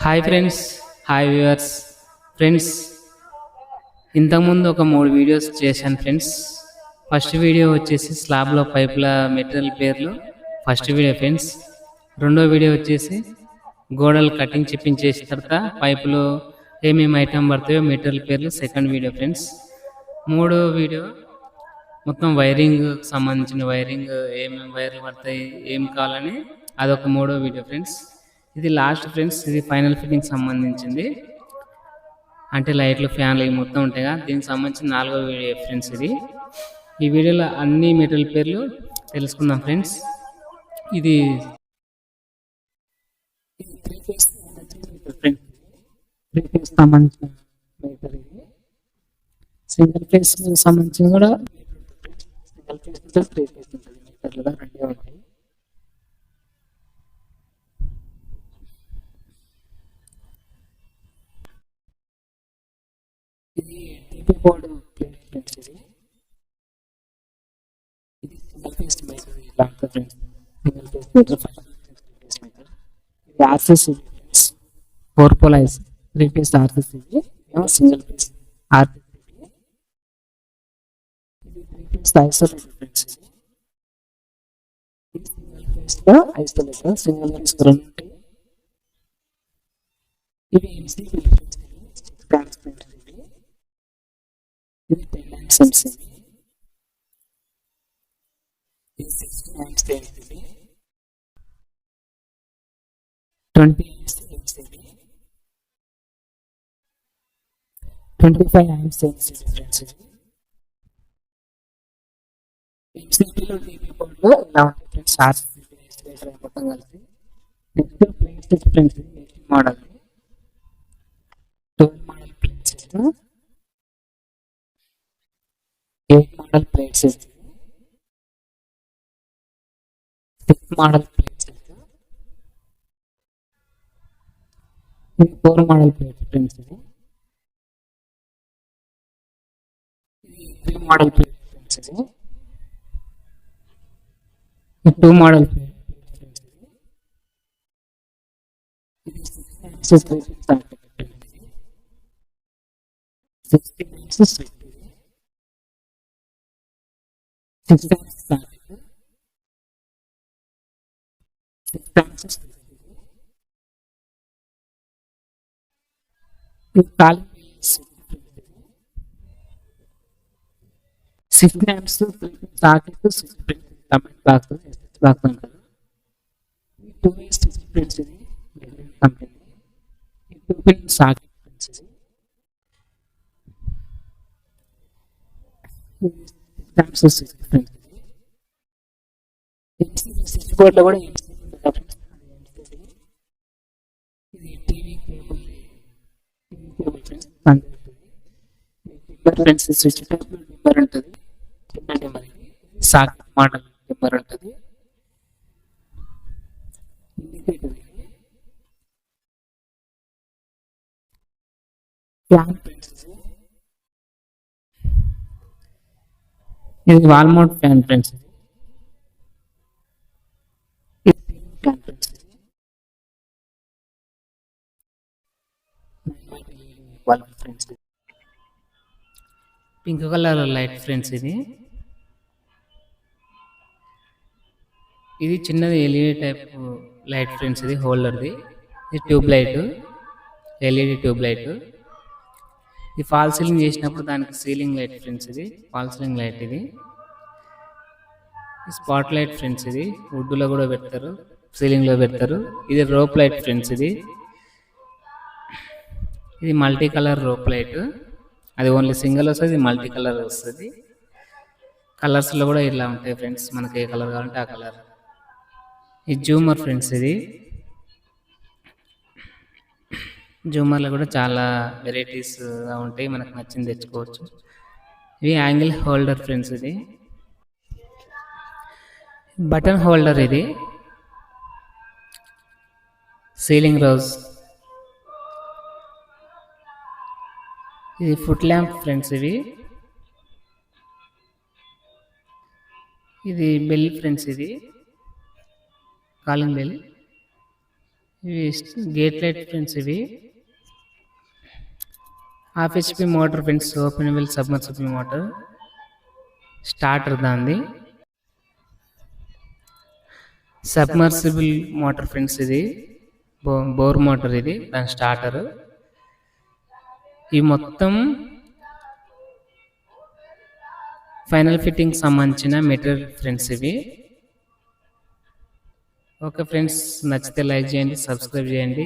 Hi friends, hi viewers. Friends, ఇంతకుముందు ఒక 3 videos చేశాను ఫ్రెండ్స్. ఫస్ట్ వీడియో వచ్చేసి స్లాబ్లో పైపుల మెటీరియల్ పేర్లు ఫస్ట్ వీడియో ఫ్రెండ్స్. రెండో వీడియో వచ్చేసి గోడలు కటింగ్ చేసిన తర్వాత పైపులు ఏమేమి ఐటమ్ పడతాయో మెటీరియల్ పేర్లు సెకండ్ వీడియో ఫ్రెండ్స్. మూడో వీడియో మొత్తం వైరింగ్ సంబంధించిన వైరింగ్ ఏమేమి వైర్లు పడతాయి ఏం కావాలని అదొక మూడో వీడియో ఫ్రెండ్స్. ఇది లాస్ట్ ఫ్రెండ్స్, ఇది ఫైనల్ ఫిట్టింగ్ సంబంధించింది, అంటే లైట్లు ఫ్యాన్లు మొత్తం ఉంటాయి కదా, దీనికి సంబంధించిన 4వ వీడియో ఫ్రెండ్స్. ఇది ఈ వీడియోలో అన్ని మెటీరియల్ పేర్లు తెలుసుకుందాం ఫ్రెండ్స్. ఇది సంబంధించిన మీటర్, ఇది సింగిల్ ఫేస్ సంబంధించిన కూడా సింగిల్ ఫేస్ ఉంటుంది, 3 ఫేస్ ఉంటుంది, మీటర్లు రెండే ఉంటాయి. ఇది టీపీ బోర్డు ప్లేట్ ఫ్రెండ్స్. ఇది సింగిల్ ఫేస్ మీటర్, ఇలా ఉంటుంది friends. Single phase metre, 5 face metre. ఇది ఆర్సిసి ఫ్రెండ్స్, 4 పోలైజ్ 3 ఫేస్ ఆర్సిసి, ఏమో సింగిల్ ఫేస్ ఆర్సిసి. ఇది 3 ఫేస్ ఐసోలేటర్ ఫ్రెండ్స్. ఇది సింగిల్ ఫేస్ లో ఐసోలేటర్, సింగిల్ ఫేస్ 2 ఉంటాయి. ఇది ఎంసీబీ ఫ్రెండ్స్, 6 amps ఫ్రెండ్స్. ఇది 10 amps ఎంసీబీ, ఇది 16 amps MCB, 20 amps MCB, 25 amps MCB friends. ఎంసీబీలో టీపీ బోర్డులో ఇలా ఉంటాయి ఫ్రెండ్స్, ఆర్సీబీ ఐసోలేటర్ మొత్తం కలిసి. Next plate set friends, 18 model 12 model plate set, 8 model plate set, 6 model plate set, ఇది 4 model plate friends. ఇది 3 మోడల్ ప్లేట్ ఫ్రెండ్స్. ఇది 2 model plate friends. ఇది 6 amps 3 phase article friends. 16 amps switch, 6 amps article, 6 amps switch. ఇది calling switch friends. 16 amps 3 phase article switch friends. Comment box SS box అంటారు. 2 way switch friends. ఇది company 2 pin socket friends. ఇది switch friends. MCB switch board లో కూడా MCB ఉంటుంది friends. ఇది TV cable friends. Dimmer friends, switch type dimmer ఉంటుంది, చిన్న dimmer. Socket model dimmer ఉంటుంది. Indicator, fan friends. ఇది వాల్ మౌంట్ ఫ్యాన్ ఫ్రెండ్స్. ఇది fan friends. Friends, pink colour light friends. ఇది చిన్నది ఎల్ఈడి టైప్ లైట్ ఫ్రెండ్స్. ఇది హోల్డర్ది. ఇది tube light, LED tube light. ఇది ఫాల్ సీలింగ్ చేసినప్పుడు దానికి సీలింగ్ లైట్ ఫ్రెండ్స్. ఇది ఫాల్ సీలింగ్ లైట్. ఇది స్పాట్ లైట్ ఫ్రెండ్స్. ఇది వుడ్లో కూడా పెడతారు, సీలింగ్లో పెడతారు. ఇది రోప్ లైట్ ఫ్రెండ్స్. ఇది మల్టీ కలర్ రోప్ లైట్. అది ఓన్లీ సింగిల్ వస్తుంది, మల్టీ కలర్ వస్తుంది. కలర్స్లో కూడా ఇలా ఉంటాయి ఫ్రెండ్స్, మనకి ఏ కలర్ కావాలంటే ఆ కలర్. ఇది జూమర్ ఫ్రెండ్స్. ఇది జూమర్లో కూడా చాలా వెరైటీస్గా ఉంటాయి, మనకు నచ్చింది తెచ్చుకోవచ్చు. ఇవి యాంగిల్ హోల్డర్ ఫ్రెండ్స్. ఇది బటన్ హోల్డర్. ఇది సీలింగ్ రోజ్. ఇది ఫుట్ ల్యాంప్ ఫ్రెండ్స్. ఇది బెల్ ఫ్రెండ్స్. ఇది కాలింగ్ బెల్. ఇవి గేట్ లైట్ ఫ్రెండ్స్. ఇవి half HP motor friends, openable submersible motor, starter దాంది. సబ్మర్సిబుల్ మోటార్ ఫ్రెండ్స్, ఇది బోర్ మోటార్, ఇది దాని స్టార్టర్. ఈ మొత్తం ఫైనల్ ఫిట్టింగ్ సంబంధించిన మెటీరియల్ ఫ్రెండ్స్ ఇవి. ఓకే ఫ్రెండ్స్, నచ్చితే లైక్ చేయండి, సబ్స్క్రైబ్ చేయండి.